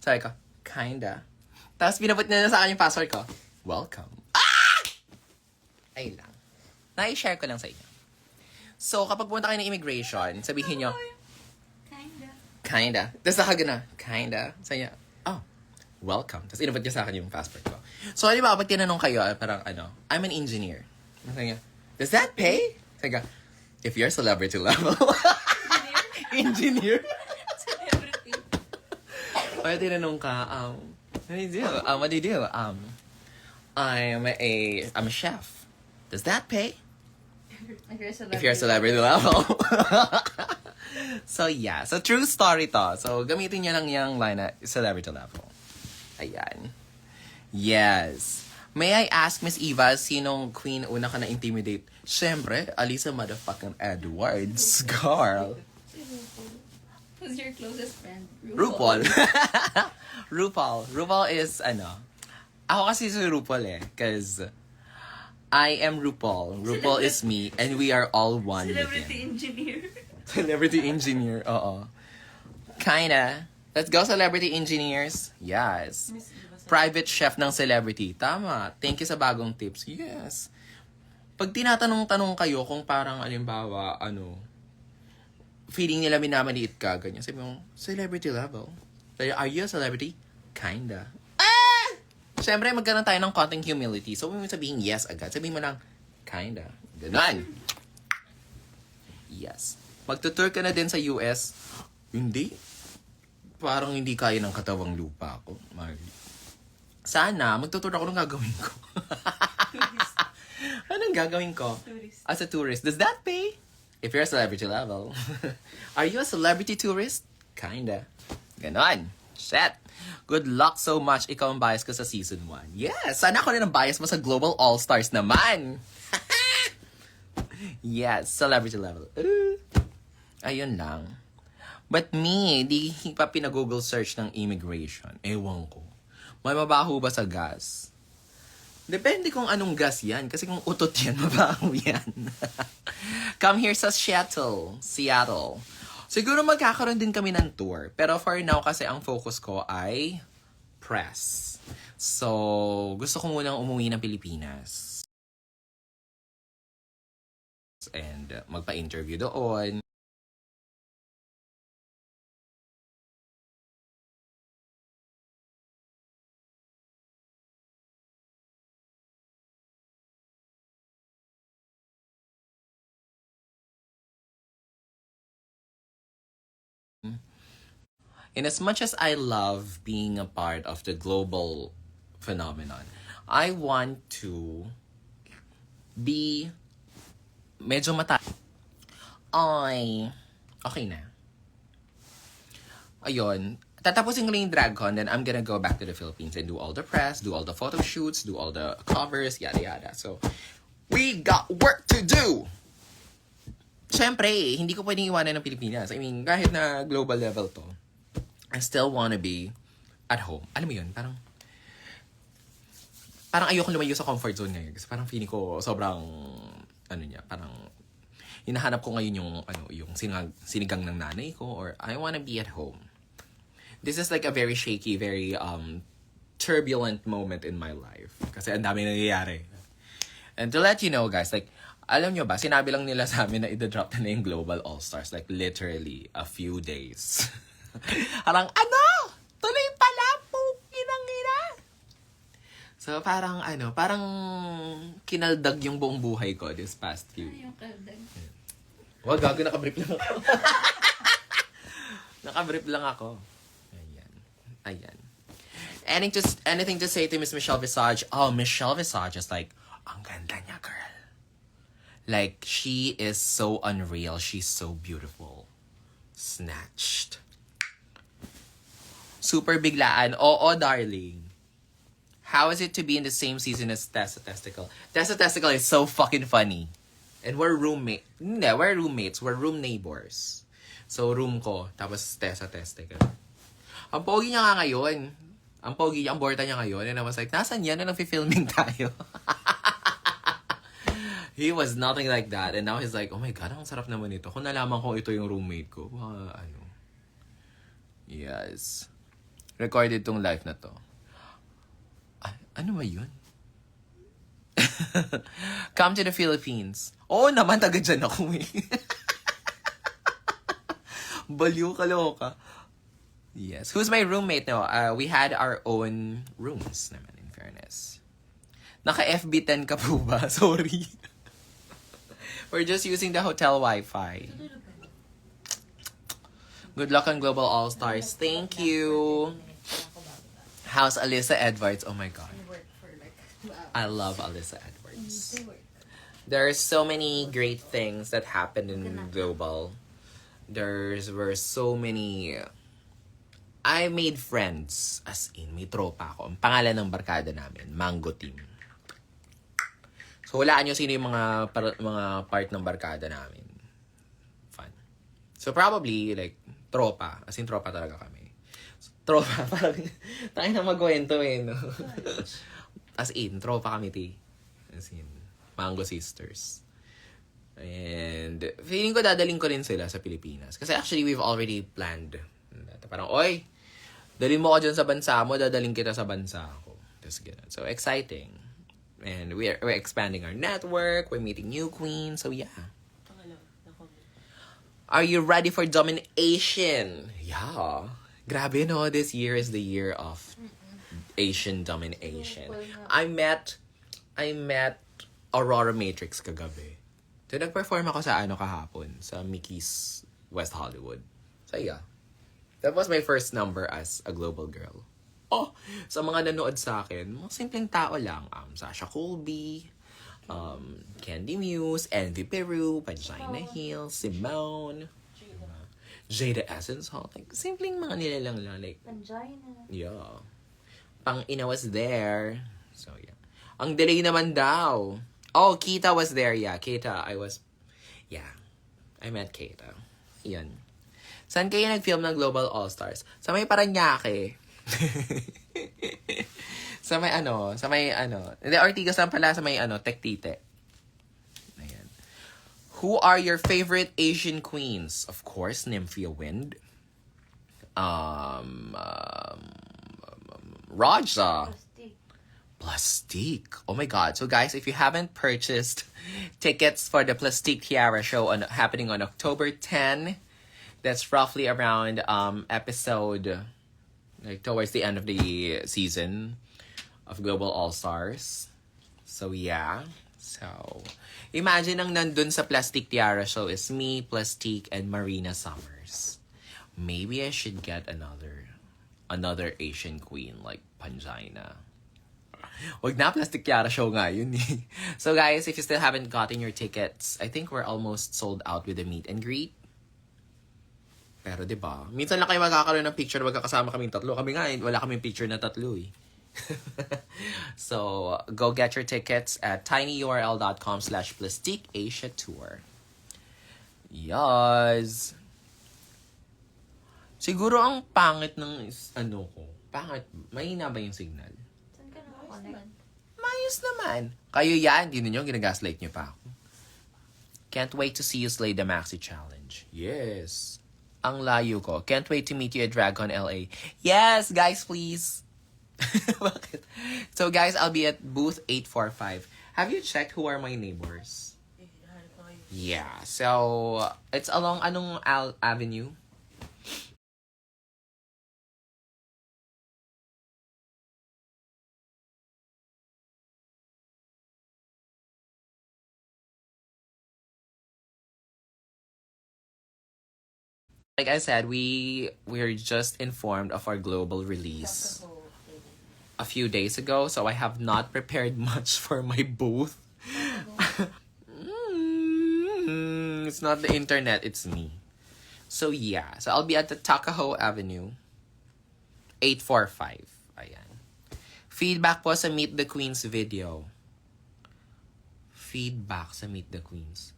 Sabi ko, kinda. Tapos pinabot niya na sa akin yung password ko. Welcome. Ayun lang. Na-share ko lang sa inyo. So, kapag pumunta kayo ng immigration, sabihin nyo, kinda. Tapos nakagana, kinda. Sabi niya, oh, welcome. Tapos inabot niya sa akin yung passport ko. So, di ba, kapag tinanong kayo, parang I'm an engineer. Sabi niya, does that pay? Sabi niya, if you're celebrity level. Engineer? Celebrity. Kaya tinanong ka, what do you do? What do you do? I'm a chef. Does that pay? If you're a celebrity level. So, yeah. So, true story to. So, gamitin niya lang yung line na celebrity level. Ayan. Yes. May I ask, Miss Eva, sinong queen una ka na-intimidate? Siyempre, Alisa motherfucking Edwards. Girl. Who's your closest friend? RuPaul. RuPaul is, ako kasi si RuPaul Cause I am RuPaul. RuPaul is me. And we are all one with Celebrity him. engineer. Celebrity engineer, oo. Kinda. Let's go, celebrity engineers. Yes. Private chef ng celebrity. Tama. Thank you sa bagong tips. Yes. Pag tinatanong-tanong kayo kung parang, alimbawa, feeling nila minamaliit ka, ganyan. Sabi mo, celebrity level. Are you a celebrity? Kinda. Siyempre, magkaroon tayo ng konting humility. So, huwag mo sabihin yes agad. Sabihin mo lang, kinda. Ganun. Yes. Magtutour ka na din sa US. Hindi. Parang hindi kaya ng katawang lupa ko, Marley. Sana, magtutour ako, anong gagawin ko? Anong gagawin ko? Tourist. As a tourist. Does that pay? If you're a celebrity level. Are you a celebrity tourist? Kinda. Ganon. Shit. Good luck so much. Ikaw ang bias ko sa season 1. Yes! Sana ako rin ang bias mo sa Global All-Stars naman. Yes, celebrity level. Ayun lang. But me, di pa pinag-Google search ng immigration. Ewan ko. May mabaho ba sa gas? Depende kung anong gas yan. Kasi kung utot yan, mabaho yan. Come here sa Seattle. Siguro magkakaroon din kami ng tour. Pero for now, kasi ang focus ko ay press. So, gusto ko munang umuwi ng Pilipinas. And magpa-interview doon. In as much as I love being a part of the global phenomenon, I want to be medyo okay na. Ayun. Tatapusin ko lang yung DragCon, then I'm gonna go back to the Philippines and do all the press, do all the photo shoots, do all the covers, yada yada. So, we got work to do! Siyempre, hindi ko pwedeng iwanan ng Pilipinas. I mean, kahit na global level to, I still wanna be at home. Alam mo yun, parang ayoko lumayo sa comfort zone ngayon. Kasi parang feeling ko sobrang, parang hinahanap ko ngayon yung sinigang ng nanay ko, or I wanna be at home. This is like a very shaky, very turbulent moment in my life. Kasi ang dami nangyayari. And to let you know, guys, like, alam nyo ba, sinabi lang nila sa amin na i-drop na yung Global All-Stars. Like, literally, a few days. Parang, tuloy pala, ina. So, parang, parang kinaldag yung buong buhay ko this past few. Yung kaldag. Wag, gago, nakabrief lang ako. Nakabrief lang ako. Ayan. Anything to say to Miss Michelle Visage? Oh, Michelle Visage is like, ang ganda niya, girl. Like, she is so unreal. She's so beautiful. Snatched. Super biglaan. Oo, darling. How is it to be in the same season as Tessa Testicle? Tessa Testicle is so fucking funny. And we're roommates. Hindi, we're roommates. We're room neighbors. So, room ko. Tapos, Tessa Testicle. Ang pogi niya nga ngayon. Ang pogi niya, ang borta niya ngayon. And I was like, nasan yan? Na nag-filming tayo. He was nothing like that. And now he's like, oh my God, ang sarap naman ito. Kung nalaman ko ito yung roommate ko. Yes. recorded tong live na to. Ano ba yun? Come to the Philippines. Oo naman, taga dyan ako eh. Baliw ka, loka. Yes. Who's my roommate? No, we had our own rooms naman, in fairness. Naka-FB10 ka po ba? Sorry. We're just using the hotel Wi-Fi. Good luck on Global All-Stars. Thank you. How's Alyssa Edwards? Oh my God. Work for like 2 hours. I love Alyssa Edwards. They work. There are so many great things that happened in Global. Were so many... I made friends. As in, may tropa ako. Ang pangalan ng barkada namin, Mango Team. So, hulaan nyo sino yung mga part ng barkada namin. Fun. So, probably, like, tropa. As in, tropa talaga kami. So, tropa, parang, tayo na magkwento eh, no? As in, tropa kami, ti. As in, Mango Sisters. And, feeling ko dadaling ko rin sila sa Pilipinas. Kasi actually, we've already planned. Parang, oy, dalhin mo ko dyan sa bansa mo, dadaling kita sa bansa ko. So, exciting. And we're expanding our network. We're meeting new queens. So, yeah. Are you ready for domination? Yeah. Grabe, no? This year is the year of Asian domination. I met Aurora Matrix kagabi. So, nag-perform ako sa kahapon. Sa Mickey's West Hollywood. So, yeah. That was my first number as a global girl. Oh, sa mga nanood sa akin, mga simpleng tao lang. Sasha Colby, Candy Muse, Envy Peru, Pangina Hill, Simone, Jada Essence Hall. Like, simpleng mga nilalang lang. Like, Pangina. yeah. Pang-ina was there. So, yeah. Ang delay naman daw. Oh, Kita was there. Yeah, Kita. Yeah. I met Kita. Yan. Saan kayo nag-film ng Global All-Stars? Sa may Paranaque. sa may Hindi, Ortigas lang pala sa may Tectite. Ayan. Who are your favorite Asian queens? Of course, Nymphia Wind. Raja. Plastique. Oh my God. So guys, if you haven't purchased tickets for the Plastique Tiara show happening on October 10, that's roughly around episode, like towards the end of the season of Global All-Stars. So yeah. So, imagine ang nandun sa Plastic Tiara show is me, Plastique, and Marina Summers. Maybe I should get another Asian queen like Pangina. Wag na, Plastic Tiara show nga yun eh. So guys, if you still haven't gotten your tickets, I think we're almost sold out with the meet and greet. Pero 'di ba? Minsan lang kayo magkakaroon ng picture na magkakasama kaming tatlo. Kami nga wala kaming picture na tatlo eh. So, go get your tickets at tinyurl.com/plastiqueasiatour. Yes. Siguro ang pangit ng ko. Pangit. Mahina ba yung signal? Saan ka nakakonect? Mayos naman. Kayo yan. Hindi ninyo, ginagaslight nyo pa ako. Can't wait to see you slay the Maxi Challenge. Yes. Ang layo ko. Can't wait to meet you at DragCon LA. Yes, guys, please. Bakit? So, guys, I'll be at booth 845. Have you checked who are my neighbors? Yeah. So, it's along anong avenue? Like I said, we're just informed of our global release a few days ago, so I have not prepared much for my booth. It's not the internet, it's me. So yeah, so I'll be at the Takaho Avenue, 845. Ayan. Feedback po sa Meet the Queens video. Feedback sa Meet the Queens.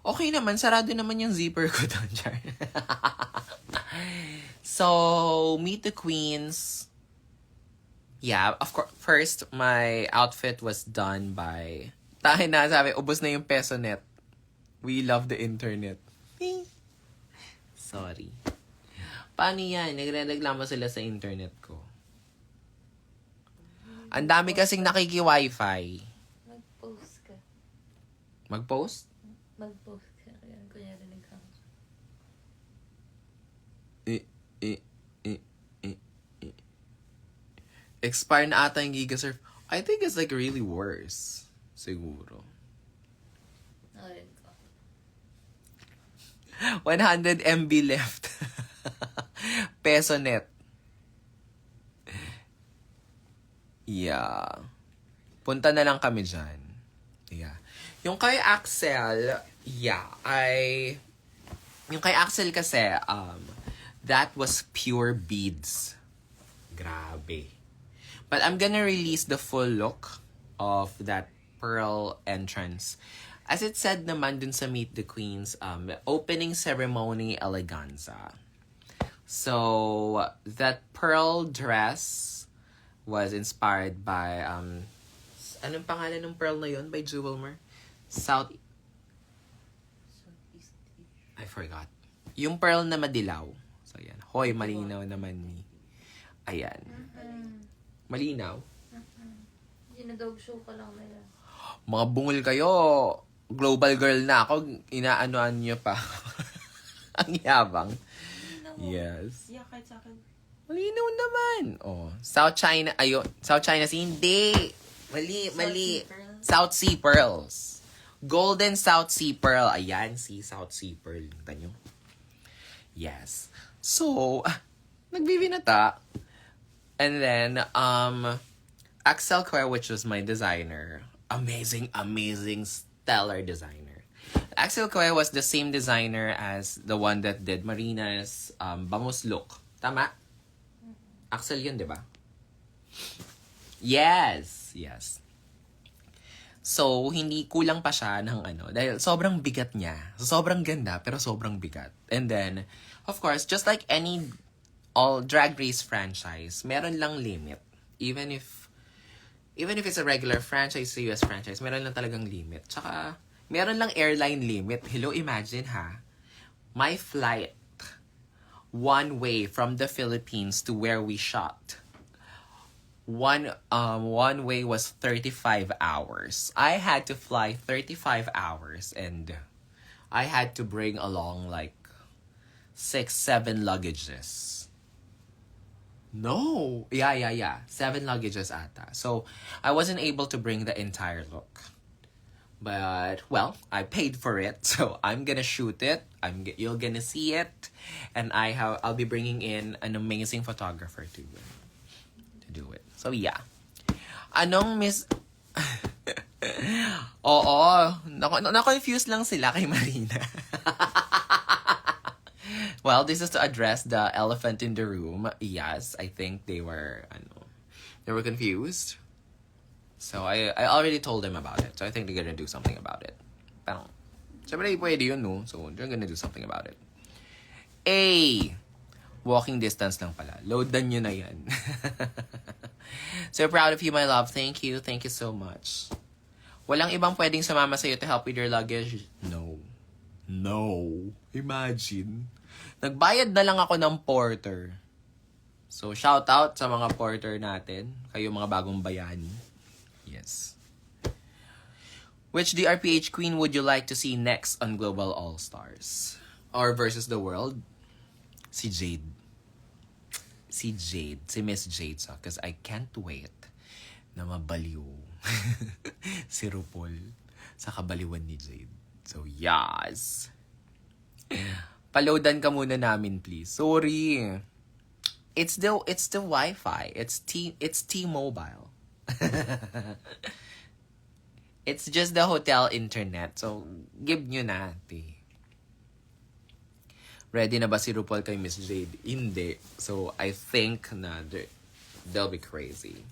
Okay naman, sarado naman yung zipper ko doon, Char. So, Meet the Queens. Yeah, of course, first, my outfit was done by... Tayo na, sabi, ubos na yung peso net. We love the internet. Sorry. Paano yan? Nagre-reklamo sila sa internet ko. Ang dami kasing nakiki-wifi. Mag-post ka. Mag-post? Mag-post ka. Ayan, kunyari nag-hang. Expire na ata yung Gigasurf. I think it's like really worse. Siguro. Ayun ko. 100 MB left. Peso net. Yeah. Punta na lang kami dyan. Yeah. Yung kay Axel, yung kay Axel kasi, that was pure beads. Grabe. But I'm gonna release the full look of that pearl entrance. As it said naman dun sa Meet the Queens, opening ceremony eleganza. So, that pearl dress was inspired by, anong pangalan ng pearl na yun by Jewelmer? Southeast Asia. I forgot. Yung pearl na madilaw. So, yan. Hoy, malinaw naman ni. Ayan. Malinaw. Ginadog show ka lang nila. Mga bungol kayo. Global girl na ako. Inaanoan nyo pa. Ang yabang. Yes. Yeah, kahit sa akin. Malinaw naman. Oh, South China. Ayun. South China Sea. Hindi. Mali. South Sea Pearls. Golden South Sea Pearl. Ayan, si South Sea Pearl. Kita nyo? Yes. So, nagbibinata. And then, Axel Coy, which was my designer. Amazing, stellar designer. Axel Coy was the same designer as the one that did Marina's Bangus look. Tama? Axel yun, di ba? Yes. So, hindi kulang pa siya ng dahil sobrang bigat niya. Sobrang ganda, pero sobrang bigat. And then, of course, just like any all Drag Race franchise, meron lang limit. Even if it's a regular franchise, US franchise, meron lang talagang limit. Tsaka, meron lang airline limit. Hello, imagine ha. My flight, one way from the Philippines to where we shot. One way was 35 hours. I had to fly 35 hours and I had to bring along like 6-7 luggages. No. Yeah. 7 luggages ata. So, I wasn't able to bring the entire look. But, well, I paid for it. So, I'm gonna shoot it. You're gonna see it. And I'll be bringing in an amazing photographer to do it. So, yeah. Anong Oo. Na-confuse lang sila kay Marina. Well, this is to address the elephant in the room. Yes, I think they were confused. So, I already told them about it. So, I think they're gonna do something about it. Parang, syempre, pwede yun, no? So, they're gonna do something about it. Walking distance lang pala. Loadan nyo na yan. So proud of you, my love. Thank you. Thank you so much. Walang ibang pwedeng sumama sa'yo to help with your luggage? No. Imagine. Nagbayad na lang ako ng porter. So, shout out sa mga porter natin. Kayo mga bagong bayani. Yes. Which DRPH queen would you like to see next on Global All-Stars? Or versus the world? Si Jade. Si Miss Jade. Because I can't wait na mabaliw si RuPaul sa kabaliwan ni Jade. So, yes. Paloadan ka muna namin, please. Sorry. It's the Wi-Fi. It's T-Mobile. It's just the hotel internet. So, give nyo na, ate. Ready na ba si RuPaul kay Miss Jade? Hindi. So, I think na they'll be crazy.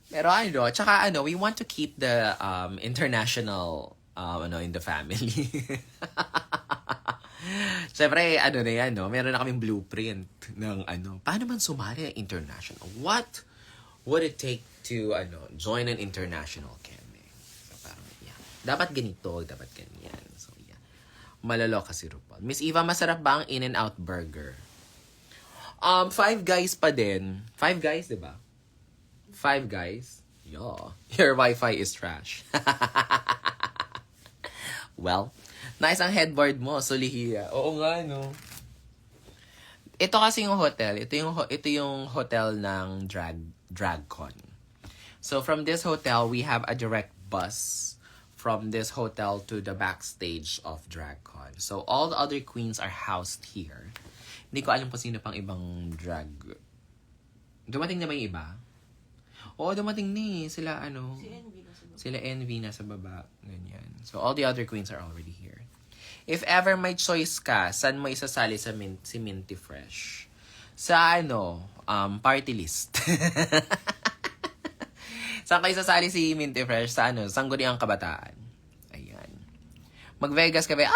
Pero tsaka we want to keep the international in the family. Siyempre, na yan, meron na kaming blueprint ng paano man sumali international? What would it take to join an international keme? So, parang, yeah. Dapat ganito, dapat ganyan. So, yeah. Malaloka si RuPaul. Miss Eva, masarap ba ang In-N-Out Burger? Five Guys pa din. Five Guys, di ba? Five Guys? Yeah. Your Wi-Fi is trash. Well, nice ang headboard mo, Solihiya. Oo nga, no? Ito kasi yung hotel. Ito yung hotel ng DragCon. So, from this hotel, we have a direct bus from this hotel to the backstage of DragCon. So, all the other queens are housed here. Hindi ko alam po sino pang ibang drag. Dumating na ba yung iba? Oo, dumating ni. Sila, Sila Envy na sa baba. Ganyan. So, all the other queens are already here. If ever may choice ka, saan mo isasali si Minty Fresh? Sa party list. Saan kayo isasali si Minty Fresh? Sa Sangguniang Kabataan. Ayan. Mag-Vegas ka ba?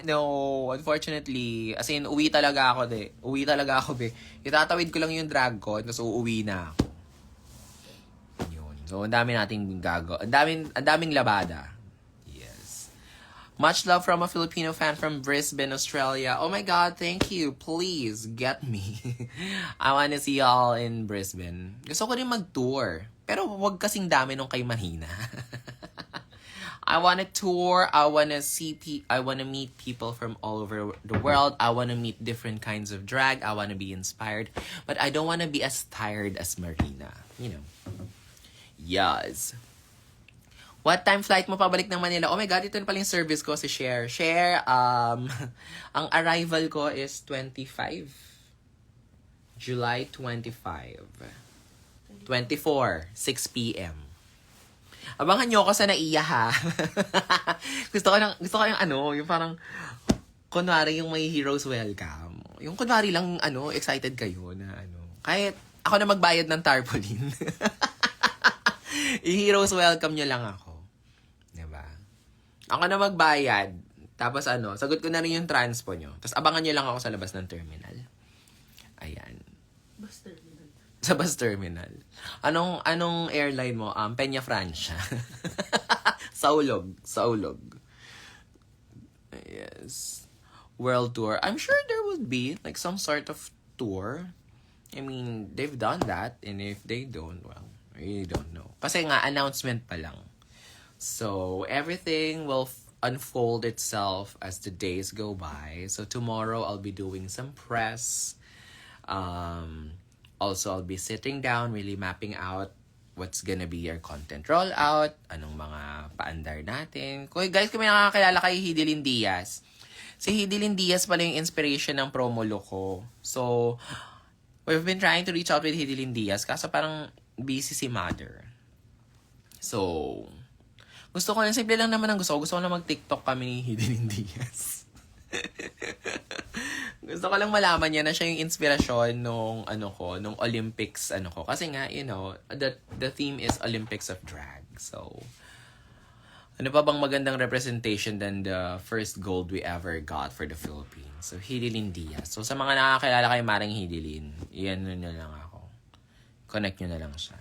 No, unfortunately. As in, uwi talaga ako, be. Itatawid ko lang yung drag con, tapos uuwi na ako. Yun. So, ang dami nating ang daming labada. Yes. Much love from a Filipino fan from Brisbane, Australia. Oh my God, thank you. Please, get me. I wanna see y'all in Brisbane. Gusto ko rin mag-tour. Pero wag kasing dami nung kay Mahina. I wanna tour. I wanna meet people from all over the world. I wanna meet different kinds of drag. I wanna be inspired. But I don't wanna be as tired as Marina. You know. Yes. What time flight mo pabalik ng Manila? Oh my God, ito na pala yung service ko si Cher. Cher, ang arrival ko is 25. July 25. 24, 6 p.m. Abangan nyo ako sa Naiya, ha? gusto ko yung yung parang, kunwari yung may heroes welcome. Yung kunwari lang, excited kayo na, kahit ako na magbayad ng tarpaulin. I-heroes welcome nyo lang ako. Diba? Ako na magbayad. Tapos sagot ko na rin yung transpo nyo. Tapos abangan nyo lang ako sa labas ng terminal. Ayan. Bus terminal. Sa bus terminal. Anong airline mo? Peña Francia. Saulog. Yes. World tour. I'm sure there would be like some sort of tour. I mean, they've done that. And if they don't, well, I really don't know. Kasi nga, announcement pa lang. So, everything will unfold itself as the days go by. So, tomorrow, I'll be doing some press. Also, I'll be sitting down, really mapping out what's gonna be our content rollout, anong mga paandar natin. Guys, kung may nakakilala kay Hidilyn Diaz. Si Hidilyn Diaz pala yung inspiration ng promo look ko. So, we've been trying to reach out with Hidilyn Diaz kaso parang busy si mother. So, gusto ko lang, simple lang naman ang gusto ko. Gusto ko lang mag-TikTok kami ni Hidilyn Diaz. Gusto ko lang malaman niya na siya yung inspirasyon nung nung Olympics ko. Kasi nga, the theme is Olympics of Drag. So, ano pa bang magandang representation than the first gold we ever got for the Philippines? So, Hidilyn Diaz. So, sa mga nakakilala kay Maring Hidilyn, iyan nyo lang ako. Connect nyo na lang siya.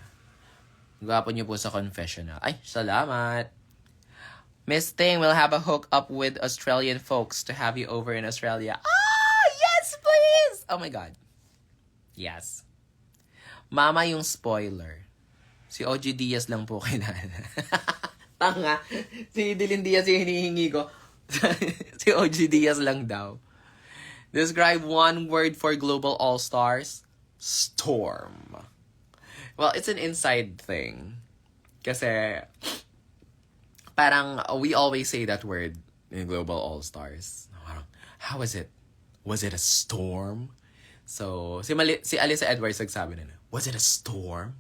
Gwapo nyo po sa confessional. Ay, salamat! Miss Ting will have a hook up with Australian folks to have you over in Australia. Yes, please! Oh my God. Yes. Mama yung spoiler. Si OG Diaz lang po kilala. Tanga. Si Hidilyn Diaz yung hinihingi ko. Si OG Diaz lang daw. Describe one word for Global All-Stars. Storm. Well, it's an inside thing. Kasi parang we always say that word in Global All-Stars. How is it? Was it a storm? So, si Alyssa Edwards nagsabi na, was it a storm?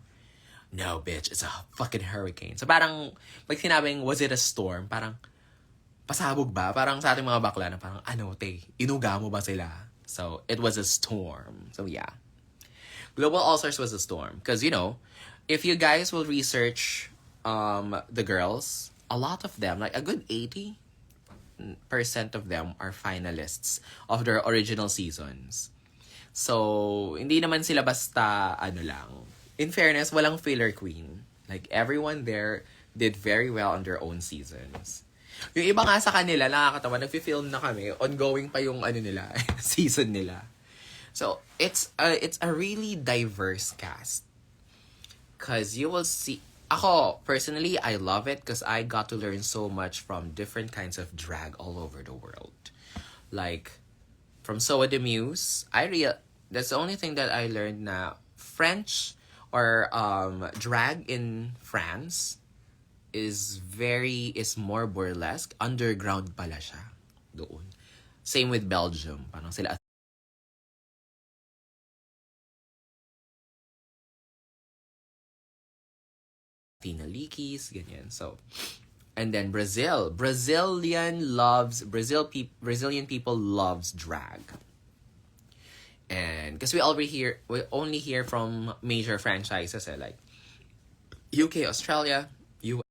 No, bitch, it's a fucking hurricane. So, parang, pag sinabing, was it a storm? Parang, pasabog ba? Parang sa ating mga bakla na parang, inuga mo ba sila? So, it was a storm. So, yeah. Global All-Stars was a storm. Because, if you guys will research the girls, a lot of them, like a good 80% of them are finalists of their original seasons. So, hindi naman sila basta, lang. In fairness, walang filler queen. Like, everyone there did very well on their own seasons. Yung iba nga sa kanila, nakakatawa, nag-film na kami, ongoing pa yung, season nila. So it's a really diverse cast. Cause you will see. Ako, personally, I love it because I got to learn so much from different kinds of drag all over the world. Like, from Soa de Muse, that's the only thing that I learned na French or drag in France is more burlesque. Underground pala siya doon. Same with Belgium. Parang sila Athena Likis, ganyan. So, and then Brazil. Brazilian people loves drag. And because we only hear from major franchises like UK, Australia, US.